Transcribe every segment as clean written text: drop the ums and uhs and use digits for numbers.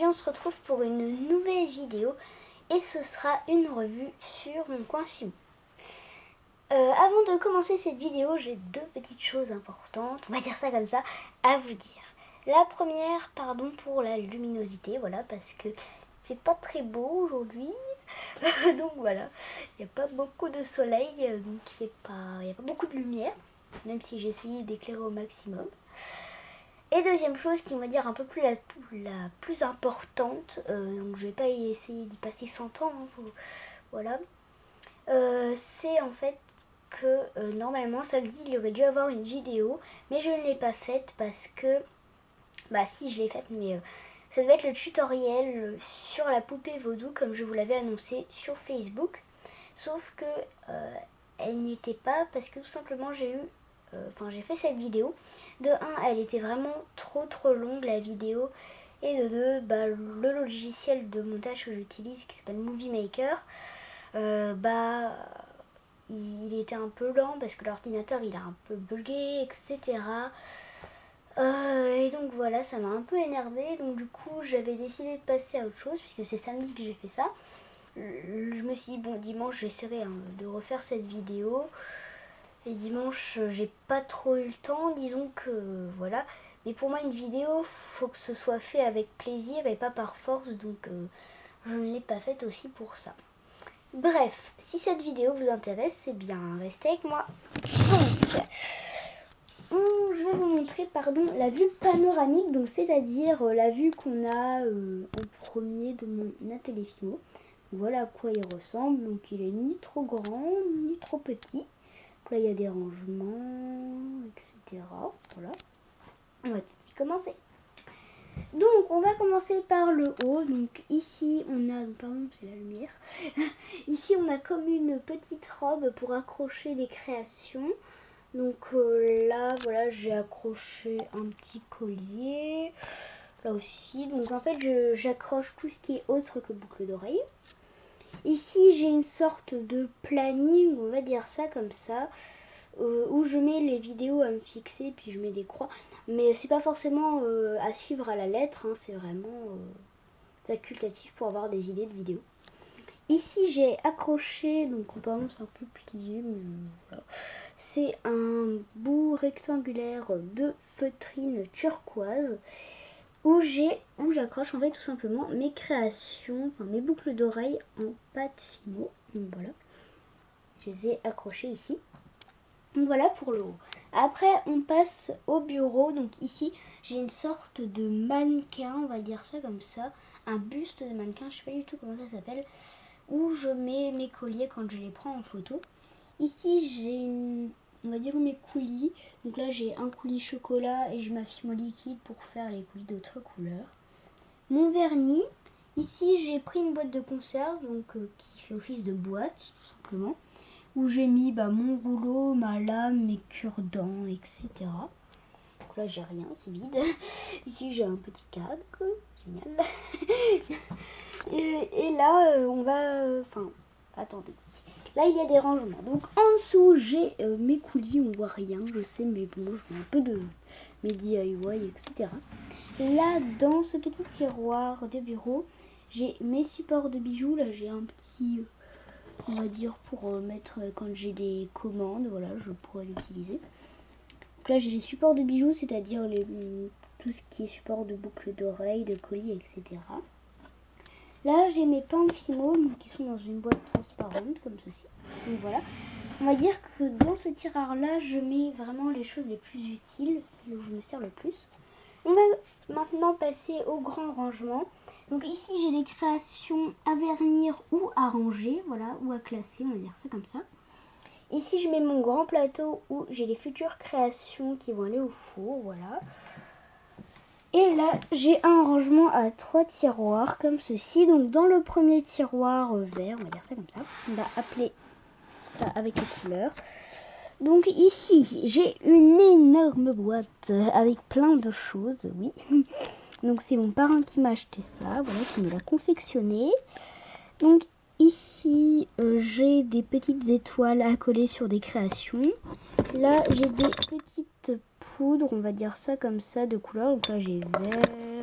aujourd'hui on se retrouve pour une nouvelle vidéo et ce sera une revue sur mon coin Fimo. Avant de commencer cette vidéo, j'ai deux petites choses importantes, on va dire ça comme ça, à vous dire. La première, pardon pour la luminosité, voilà, parce que c'est pas très beau aujourd'hui, donc voilà, il n'y a pas beaucoup de soleil, donc il n'y a pas beaucoup de lumière, même si j'ai essayé d'éclairer au maximum. Et deuxième chose qui on va dire un peu plus la plus importante, donc je vais pas essayer d'y passer 100 ans, hein, voilà, c'est en fait que normalement samedi il aurait dû avoir une vidéo, mais je ne l'ai pas faite parce que, bah si je l'ai faite, mais ça devait être le tutoriel sur la poupée vaudou comme je vous l'avais annoncé sur Facebook, sauf que elle n'y était pas parce que tout simplement j'ai fait cette vidéo. De 1, elle était vraiment trop longue la vidéo, et de 2, le logiciel de montage que j'utilise qui s'appelle Movie Maker, il était un peu lent parce que l'ordinateur il a un peu bugué, etc. Et donc voilà, ça m'a un peu énervée, donc du coup j'avais décidé de passer à autre chose puisque c'est samedi que j'ai fait ça. Je me suis dit bon, dimanche j'essaierai de refaire cette vidéo. Et dimanche, j'ai pas trop eu le temps, disons que voilà. Mais pour moi, une vidéo, faut que ce soit fait avec plaisir et pas par force, donc je ne l'ai pas faite aussi pour ça. Bref, si cette vidéo vous intéresse, c'est bien, restez avec moi. Donc, je vais vous montrer, la vue panoramique, donc c'est-à-dire la vue qu'on a en premier de mon atelier Fimo. Voilà à quoi il ressemble, donc il est ni trop grand, ni trop petit. Là, il y a des rangements, etc. Voilà. On va tout de suite commencer. Donc, on va commencer par le haut. Donc, ici, on a... Pardon, c'est la lumière. Ici, on a comme une petite robe pour accrocher des créations. Donc, là, voilà, j'ai accroché un petit collier. Là aussi. Donc, en fait, j'accroche tout ce qui est autre que boucle d'oreille. Ici, j'ai une sorte de planning, on va dire ça comme ça, où je mets les vidéos à me fixer, puis je mets des croix. Mais c'est pas forcément à suivre à la lettre, hein, c'est vraiment facultatif pour avoir des idées de vidéos. Ici, j'ai accroché, donc apparemment c'est un peu plié, mais voilà. C'est un bout rectangulaire de feutrine turquoise, où j'accroche en fait tout simplement mes créations, enfin mes boucles d'oreilles en pâte Fimo. Donc voilà, je les ai accrochées ici. Donc voilà pour le haut. Après on passe au bureau. Donc ici j'ai une sorte de mannequin, on va dire ça comme ça, un buste de mannequin, je sais pas du tout comment ça s'appelle, où je mets mes colliers quand je les prends en photo. Ici j'ai on va dire mes coulis. Donc là j'ai un coulis chocolat et j'ai ma Fimo liquide pour faire les coulis d'autres couleurs. Mon vernis, ici j'ai pris une boîte de conserve, donc qui fait office de boîte tout simplement, où j'ai mis mon rouleau, ma lame, mes cure-dents, etc. Donc là j'ai rien, c'est vide. Ici j'ai un petit cadre, génial. et là on va, attendez. Là, il y a des rangements. Donc, en dessous, j'ai mes coulis. On voit rien, je sais, mais bon, je mets un peu de mes DIY, etc. Là, dans ce petit tiroir de bureau, j'ai mes supports de bijoux. Là, j'ai un petit, on va dire, pour mettre quand j'ai des commandes. Voilà, je pourrais l'utiliser. Donc là, j'ai les supports de bijoux, c'est-à-dire tout ce qui est support de boucles d'oreilles, de colis, etc. Là, j'ai mes pinces Fimo qui sont dans une boîte transparente comme ceci. Donc voilà. On va dire que dans ce tiroir-là, je mets vraiment les choses les plus utiles. C'est là où je me sers le plus. On va maintenant passer au grand rangement. Donc ici, j'ai les créations à vernir ou à ranger. Voilà, ou à classer, on va dire ça comme ça. Ici, je mets mon grand plateau où j'ai les futures créations qui vont aller au four. Voilà. Et là, j'ai un rangement à 3 tiroirs comme ceci. Donc dans le premier tiroir vert, on va dire ça comme ça, on va appeler ça avec les couleurs. Donc ici, j'ai une énorme boîte avec plein de choses, oui. Donc c'est mon parrain qui m'a acheté ça, voilà, qui me l'a confectionné. Donc ici, j'ai des petites étoiles à coller sur des créations. Là, j'ai des petites poudres, on va dire ça comme ça, de couleurs. Donc là, j'ai vert,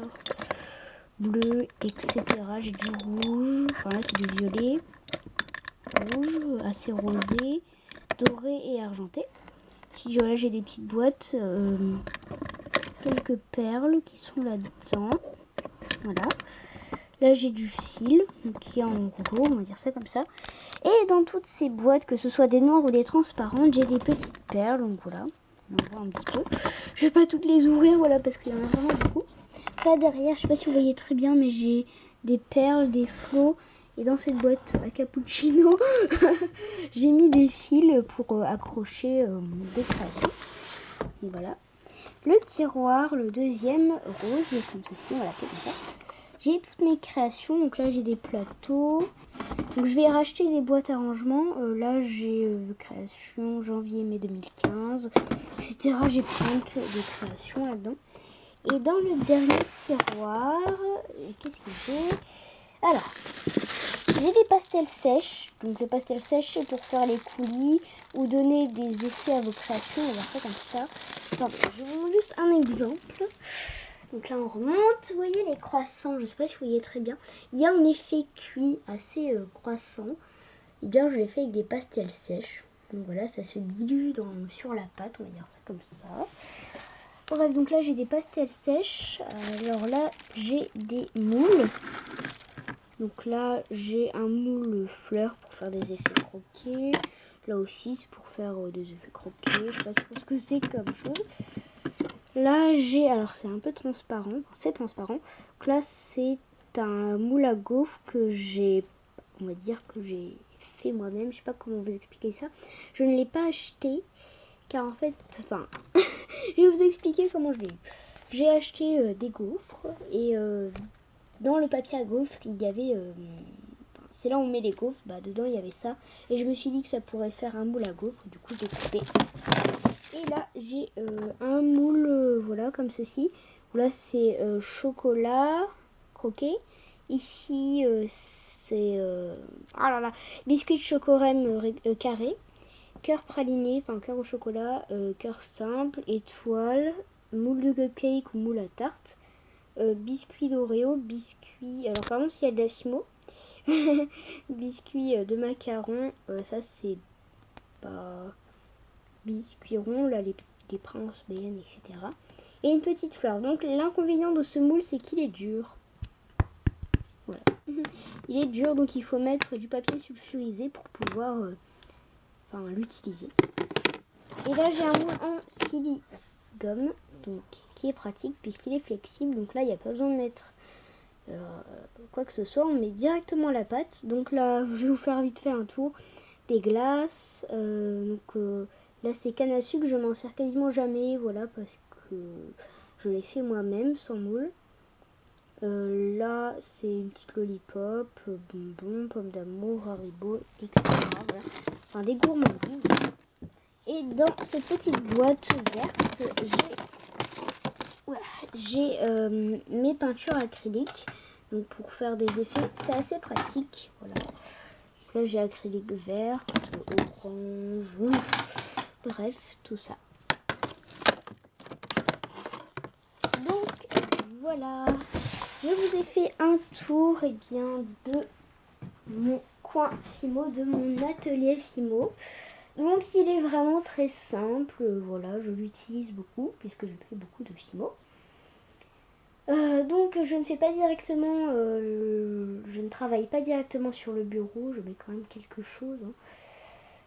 bleu, etc. J'ai du rouge, enfin là c'est du violet, rouge, assez rosé, doré et argenté. Si voilà, j'ai des petites boîtes, quelques perles qui sont là-dedans. Voilà. Là j'ai du fil qui est en gros, on va dire ça comme ça. Et dans toutes ces boîtes, que ce soit des noires ou des transparentes, j'ai des petites perles. Donc voilà, on en voit un petit peu. Je vais pas toutes les ouvrir, voilà, parce qu'il y en a vraiment beaucoup. Là derrière, je sais pas si vous voyez très bien, mais j'ai des perles, des flots. Et dans cette boîte à cappuccino, j'ai mis des fils pour accrocher des créations. Donc voilà. Le tiroir, le deuxième rose, comme ceci, voilà, comme ça. J'ai toutes mes créations, donc là j'ai des plateaux. Donc je vais racheter des boîtes à rangement. Là j'ai création janvier-mai 2015, etc. J'ai plein de créations là-dedans. Et dans le dernier tiroir, qu'est-ce que j'ai? Alors, j'ai des pastels sèches. Donc les pastels sèches, c'est pour faire les coulis ou donner des effets à vos créations. On va faire ça comme ça. Attendez, je vous montre juste un exemple. Donc là on remonte, vous voyez les croissants, je ne sais pas si vous voyez très bien. Il y a un effet cuit assez croissant. Et bien je l'ai fait avec des pastels sèches. Donc voilà, ça se dilue sur la pâte, on va dire ça comme ça. Bref, donc là j'ai des pastels sèches. Alors là j'ai des moules. Donc là j'ai un moule fleur pour faire des effets croqués. Là aussi c'est pour faire des effets croqués. Je sais pas ce que c'est comme chose. Là j'ai, alors c'est un peu transparent, c'est transparent. Donc là c'est un moule à gaufres que j'ai, on va dire que j'ai fait moi-même. Je sais pas comment vous expliquer ça. Je ne l'ai pas acheté car en fait, enfin, je vais vous expliquer comment je l'ai eu. J'ai acheté des gaufres et dans le papier à gaufres il y avait, c'est là où on met les gaufres, bah dedans il y avait ça et je me suis dit que ça pourrait faire un moule à gaufres. Du coup j'ai coupé. Et là j'ai un moule voilà comme ceci. Là c'est chocolat croqué. Ici c'est ah là là, biscuit de chocorème carré, cœur praliné, enfin cœur au chocolat, cœur simple, étoile, moule de cupcake ou moule à tarte, biscuit d'Oreo, biscuit, alors par contre s'il y a de la fimo, biscuit de macaron, ça c'est pas biscuits ronds, là les princes, BN, etc. Et une petite fleur. Donc l'inconvénient de ce moule, c'est qu'il est dur. Voilà. Il est dur, donc il faut mettre du papier sulfurisé pour pouvoir l'utiliser. Et là j'ai un moule en silicone, donc qui est pratique puisqu'il est flexible. Donc là il n'y a pas besoin de mettre quoi que ce soit, on met directement la pâte. Donc là je vais vous faire vite fait un tour. Des glaces, là c'est canne à sucre, je m'en sers quasiment jamais, voilà, parce que je l'ai fait moi-même sans moule. Là c'est une petite lollipop, bonbons, pommes d'amour, Haribo, etc. Voilà. Enfin des gourmandises. Et dans cette petite boîte verte, j'ai mes peintures acryliques. Donc pour faire des effets, c'est assez pratique. Voilà. Là j'ai acrylique vert, orange, bref, tout ça. Donc voilà, je vous ai fait un tour de mon coin Fimo, de mon atelier Fimo. Donc il est vraiment très simple, voilà, je l'utilise beaucoup puisque je fais beaucoup de Fimo. Donc je ne fais pas directement, je ne travaille pas directement sur le bureau, je mets quand même quelque chose. Hein.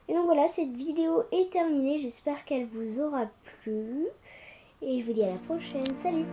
Et donc voilà, cette vidéo est terminée, j'espère qu'elle vous aura plu. Et je vous dis à la prochaine, salut!